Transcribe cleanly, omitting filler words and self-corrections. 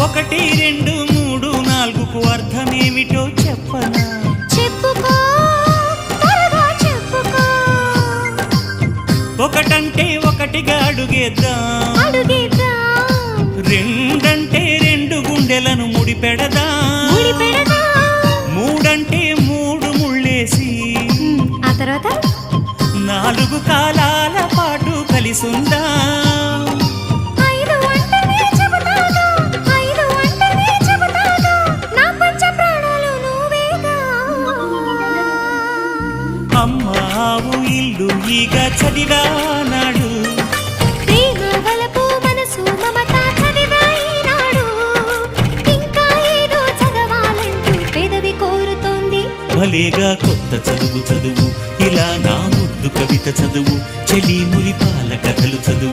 ఒకటి రెండు మూడు నాలుగుకు అర్థమేమిటో చెప్పనా? చెప్పుకో, త్వరగా చెప్పుకో. ఒకటంటే ఒకటిగా అడుగేద్దాం, రెండంటే రెండు గుండెలను ముడిపెడదాం, మూడంటే మూడు ముళ్ళేసి ఆ తర్వాత నాలుగు కాలాల పాటు కలిసుందా. అమ్మావు ఇల్లు ఈగ చదివానాడు, భలేగా కొత్త చదువు చదువు, ఇలా నా ముద్దు కవిత చదువు, చెలి మురిపాల కథలు చదువు.